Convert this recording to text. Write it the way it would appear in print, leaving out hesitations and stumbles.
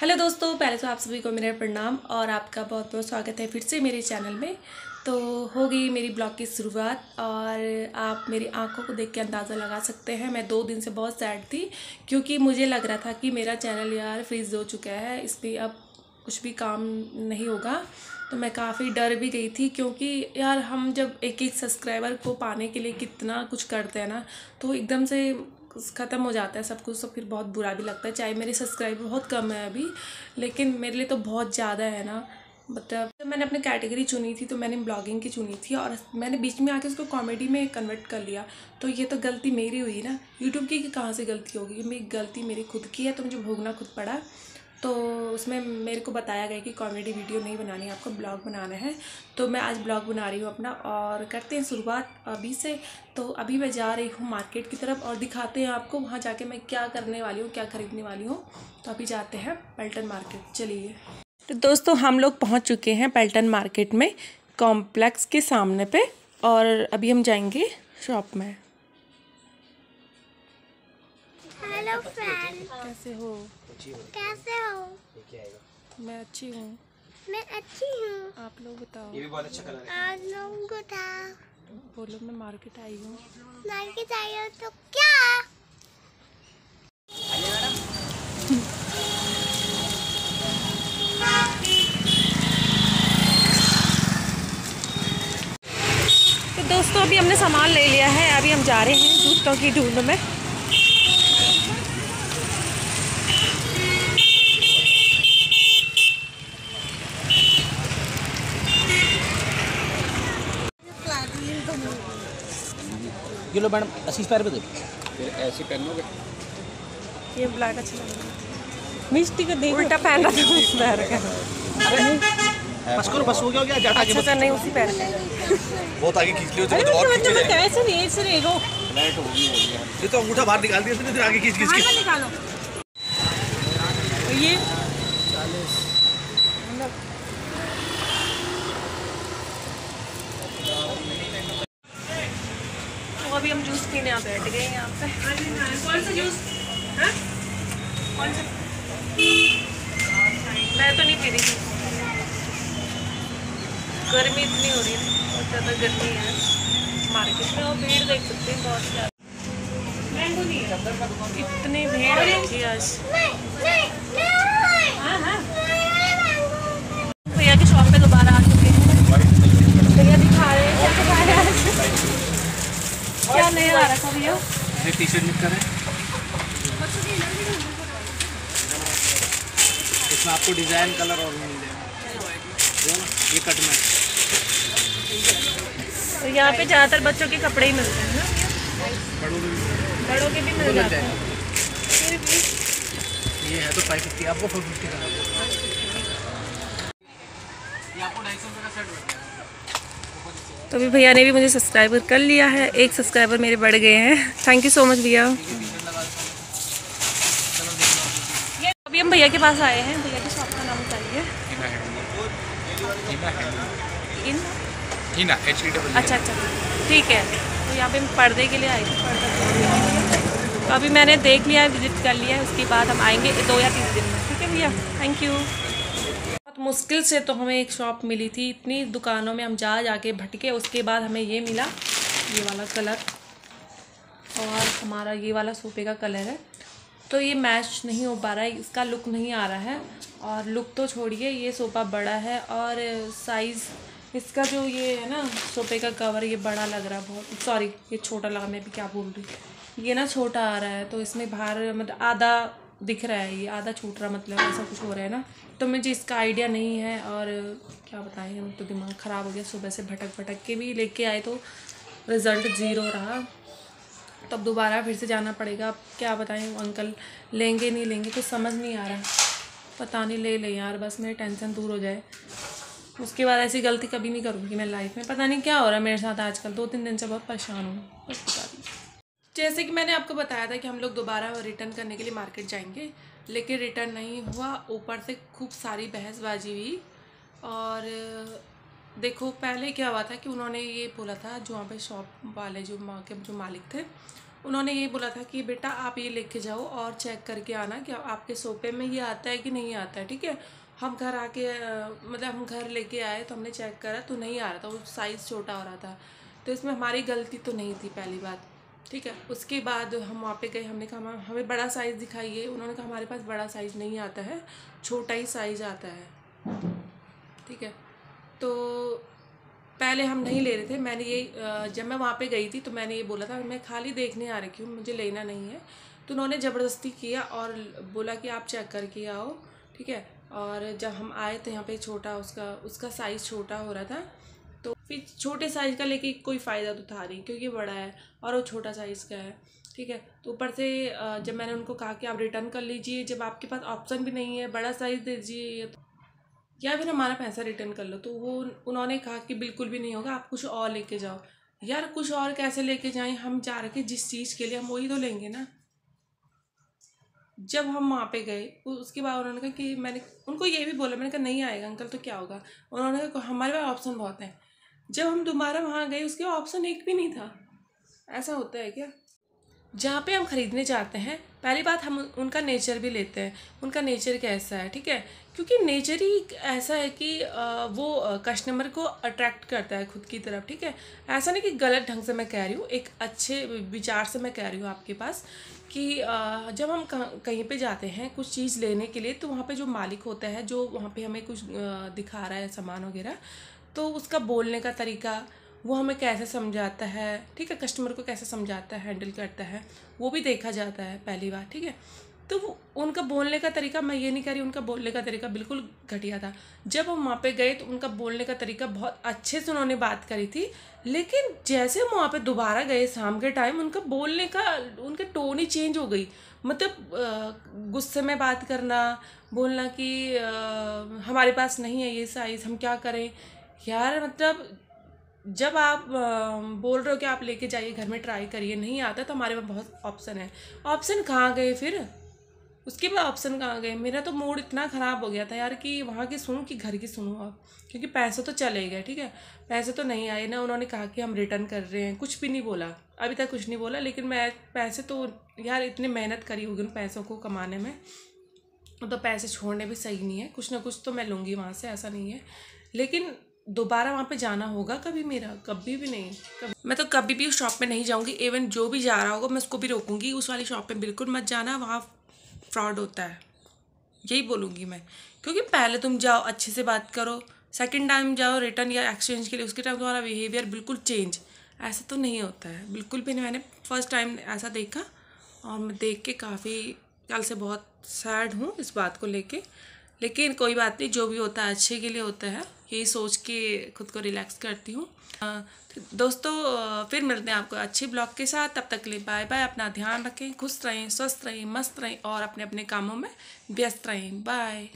Hello दोस्तों, पहले तो आप सभी को मेरा प्रणाम और आपका बहुत बहुत स्वागत है फिर से मेरे चैनल में। तो हो गई मेरी ब्लॉग की शुरुआत और आप मेरी आंखों को देख के अंदाज़ा लगा सकते हैं। मैं 2 दिन से बहुत सैड थी क्योंकि मुझे लग रहा था कि मेरा चैनल यार फ्रीज़ हो चुका है, इस पर अब कुछ भी काम नहीं होगा। तो मैं काफ़ी डर भी गई थी क्योंकि यार हम जब एक एक सब्सक्राइबर को पाने के लिए कितना कुछ करते हैं ना, तो एकदम से ख़त्म हो जाता है सब कुछ। तो फिर बहुत बुरा भी लगता है। चाहे मेरे सब्सक्राइबर बहुत कम है अभी, लेकिन मेरे लिए तो बहुत ज़्यादा है ना। मतलब जब मैंने अपनी कैटेगरी चुनी थी तो मैंने ब्लॉगिंग की चुनी थी और मैंने बीच में आके उसको कॉमेडी में कन्वर्ट कर लिया। तो ये तो गलती मेरी हुई ना, यूट्यूब की कहाँ से गलती होगी। मेरी गलती मेरी खुद की है, तो मुझे भोगना खुद पड़ा। तो उसमें मेरे को बताया गया कि कॉमेडी वीडियो नहीं बनानी है, आपको ब्लॉग बनाना है। तो मैं आज ब्लॉग बना रही हूँ अपना और करते हैं शुरुआत अभी से। तो अभी मैं जा रही हूँ मार्केट की तरफ और दिखाते हैं आपको वहाँ जाके मैं क्या करने वाली हूँ, क्या ख़रीदने वाली हूँ। तो अभी जाते हैं पल्टन मार्केट, चलिए। तो दोस्तों हम लोग पहुँच चुके हैं पल्टन मार्केट में, कॉम्प्लेक्स के सामने पे। और अभी हम जाएंगे शॉप में। हेलो फ्रेंड, कैसे हो? कैसे हो? मैं अच्छी हूँ। मैं अच्छी हूँ। आप लोग बताओ। ये भी बहुत अच्छा कलर है। आज लोगों को था बोलो, मैं मार्केट आई हूँ। लड़की चाहिए तो क्या? तो दोस्तों अभी हमने सामान ले लिया है, अभी हम जा रहे हैं जूतों की ढूंढ में। ये लो मैडम 80 पैर पे दे। फिर ऐसे पहनोगे। ये ब्लैक अच्छा लग रहा है। मिस्टी को देख, उल्टा पहन रहा था उस पैर का। बस करो, बस हो गया ज्यादा आगे अच्छा नहीं, उसी पैर का। बहुत आगे खींच लियो तो और पीछे जाएगा। कैसे नहीं ऐसे रहेगा। लाइट होगी ये तो अंगूठा बाहर निकाल दिया इसने, फिर आगे खींच खींच के निकालो। ये तो अभी हम जूस पीने यहाँ बैठ गए यहाँ पे। कौन सा जूस? हाँ? कौन सा? मैं तो नहीं पी रही, गर्मी इतनी हो रही है, बहुत ज़्यादा गर्मी है मार्केट में। और भीड़ देख सकते हैं बहुत ज़्यादा, इतनी भीड़ देखी आज। भैया की शॉप पे दोबारा आ चुके हैं। भैया दिखा रहे हैं क्या नहीं आ रखा भैया। ये टी-शर्ट निकल रहा है। इसमें आपको डिजाइन कलर और मिल जाएगा। ये कट में तो यहाँ पे ज़्यादातर बच्चों के कपड़े ही मिलते हैं ना, बड़ों के भी मिल जाते हैं। ये है तो 550, आपको 450 का है। ये आपको 250 रुपये का सेट हो गया। तो अभी भैया ने भी मुझे सब्सक्राइबर कर लिया है, 1 सब्सक्राइबर मेरे बढ़ गए हैं। थैंक यू सो मच भैया। अभी हम भैया के पास आए हैं। भैया की शॉप का नाम बताइए। अच्छा अच्छा, ठीक है। तो यहाँ पे हम पर्दे के लिए आए थे, पर्दा। तो अभी मैंने देख लिया है, विजिट कर लिया है, उसके बाद हम आएंगे 2 या 3 दिन में। ठीक है भैया, थैंक यू। बहुत मुश्किल से तो हमें एक शॉप मिली थी, इतनी दुकानों में हम जाके भटके, उसके बाद हमें ये मिला, ये वाला कलर। और हमारा ये वाला सोफे का कलर है, तो ये मैच नहीं हो पा रहा है, इसका लुक नहीं आ रहा है। और लुक तो छोड़िए, ये सोफ़ा बड़ा है और साइज़ इसका जो ये है ना सोफे का कवर, ये बड़ा लग रहा है बहुत। सॉरी, ये छोटा लगा, मैं भी क्या बोल रही। ये ना छोटा आ रहा है, तो इसमें बाहर मतलब आधा दिख रहा है, ये आधा छूट रहा, मतलब ऐसा कुछ हो रहा है ना। तो मुझे इसका आइडिया नहीं है और क्या बताएं, हम तो दिमाग ख़राब हो गया। सुबह से भटक भटक के भी लेके आए तो रिज़ल्ट 0 रहा। तब दोबारा फिर से जाना पड़ेगा। अब क्या बताएं, अंकल लेंगे नहीं लेंगे कुछ समझ नहीं आ रहा। पता नहीं, ले लें यार, बस मेरी टेंशन दूर हो जाए। उसके बाद ऐसी गलती कभी नहीं करूँगी मैं लाइफ में। पता नहीं क्या हो रहा है मेरे साथ आजकल, 2-3 दिन से बहुत परेशान हूँ, बस बता दीजिए। जैसे कि मैंने आपको बताया था कि हम लोग दोबारा रिटर्न करने के लिए मार्केट जाएंगे, लेकिन रिटर्न नहीं हुआ। ऊपर से खूब सारी बहसबाजी हुई। और देखो पहले क्या हुआ था कि उन्होंने ये बोला था, जो वहाँ पे शॉप वाले जो माँ के जो मालिक थे, उन्होंने ये बोला था कि बेटा आप ये लेके जाओ और चेक करके आना कि आपके सोफे में ये आता है कि नहीं आता है, ठीक है। हम घर आके मतलब हम घर लेके आए तो हमने चेक करा तो नहीं आ रहा था, वो साइज़ छोटा हो रहा था। तो इसमें हमारी गलती तो नहीं थी पहली बात, ठीक है। उसके बाद हम वहाँ पे गए, हमने कहा हमें बड़ा साइज़ दिखाइए। उन्होंने कहा हमारे पास बड़ा साइज़ नहीं आता है, छोटा ही साइज़ आता है, ठीक है। तो पहले हम नहीं ले रहे थे। मैंने ये जब मैं वहाँ पे गई थी तो मैंने ये बोला था मैं खाली देखने आ रही हूँ, मुझे लेना नहीं है। तो उन्होंने ज़बरदस्ती किया और बोला कि आप चेक करके आओ, ठीक है। और जब हम आए तो यहाँ पे छोटा उसका साइज़ छोटा हो रहा था। तो फिर छोटे साइज़ का लेके कोई फ़ायदा तो था नहीं, क्योंकि बड़ा है और वो छोटा साइज़ का है, ठीक है। तो ऊपर से जब मैंने उनको कहा कि आप रिटर्न कर लीजिए, जब आपके पास ऑप्शन भी नहीं है बड़ा साइज़ दीजिए या फिर हमारा पैसा रिटर्न कर लो, तो वो उन्होंने कहा कि बिल्कुल भी नहीं होगा, आप कुछ और लेके जाओ। यार कुछ और कैसे लेके जाएं, हम जा रहे थे जिस चीज़ के लिए हम वही तो लेंगे ना। जब हम वहाँ पे गए उसके बाद उन्होंने कहा कि मैंने उनको ये भी बोला, मैंने कहा नहीं आएगा अंकल तो क्या होगा। उन्होंने कहा हमारे पास ऑप्शन बहुत हैं। जब हम दोबारा वहाँ गए उसके ऑप्शन एक भी नहीं था। ऐसा होता है क्या? जहाँ पे हम ख़रीदने जाते हैं पहली बात हम उनका नेचर भी लेते हैं, उनका नेचर कैसा है, ठीक है। क्योंकि नेचर ही ऐसा है कि वो कस्टमर को अट्रैक्ट करता है खुद की तरफ, ठीक है। ऐसा नहीं कि गलत ढंग से मैं कह रही हूँ, एक अच्छे विचार से मैं कह रही हूँ आपके पास कि जब हम कहीं पे जाते हैं कुछ चीज़ लेने के लिए, तो वहाँ पे जो मालिक होता है जो वहाँ पे हमें कुछ दिखा रहा है सामान वगैरह, तो उसका बोलने का तरीका, वो हमें कैसे समझाता है, ठीक है, कस्टमर को कैसे समझाता है, हैंडल करता है, वो भी देखा जाता है पहली बार, ठीक है। तो उनका बोलने का तरीका, मैं ये नहीं कह रही उनका बोलने का तरीका बिल्कुल घटिया था। जब हम वहाँ पे गए तो उनका बोलने का तरीका बहुत अच्छे से उन्होंने बात करी थी, लेकिन जैसे हम वहाँ पे दोबारा गए शाम के टाइम, उनका बोलने का उनकी टोन ही चेंज हो गई। मतलब गुस्से में बात करना, बोलना कि हमारे पास नहीं है ये साइज़, हम क्या करें। यार मतलब जब आप बोल रहे हो कि आप लेके जाइए घर में ट्राई करिए, नहीं आता तो हमारे पास बहुत ऑप्शन है। ऑप्शन कहाँ गए फिर? उसके बाद ऑप्शन कहाँ गए? मेरा तो मूड इतना ख़राब हो गया था यार कि वहाँ की सुनूँ कि घर की सुनूँ अब, क्योंकि पैसे तो चले गए, ठीक है, पैसे तो नहीं आए ना। उन्होंने कहा कि हम रिटर्न कर रहे हैं, कुछ भी नहीं बोला, अभी तक कुछ नहीं बोला। लेकिन मैं पैसे तो यार इतनी मेहनत करी होगी उन पैसों को कमाने में, तो पैसे छोड़ने भी सही नहीं है, कुछ ना कुछ तो मैं लूँगी वहाँ से, ऐसा नहीं है। लेकिन दोबारा वहाँ पे जाना होगा कभी मेरा? कभी भी नहीं, मैं तो कभी भी उस शॉप पे नहीं जाऊँगी। इवन जो भी जा रहा होगा मैं उसको भी रोकूँगी, उस वाली शॉप पे बिल्कुल मत जाना, वहाँ फ्रॉड होता है, यही बोलूँगी मैं। क्योंकि पहले तुम जाओ अच्छे से बात करो, सेकंड टाइम जाओ रिटर्न या एक्सचेंज के लिए, उसके टाइम तुम्हारा बिहेवियर बिल्कुल चेंज, ऐसा तो नहीं होता है बिल्कुल भी नहीं। मैंने फर्स्ट टाइम ऐसा देखा और मैं देख के काफ़ी कल से बहुत सैड हूँ इस बात को लेके। लेकिन कोई बात नहीं, जो भी होता है अच्छे के लिए होता है, यही सोच के खुद को रिलैक्स करती हूँ। दोस्तों फिर मिलते हैं आपको अच्छे ब्लॉग के साथ, तब तक के लिए बाय बाय। अपना ध्यान रखें, खुश रहें, स्वस्थ रहें, मस्त रहें और अपने अपने कामों में व्यस्त रहें। बाय।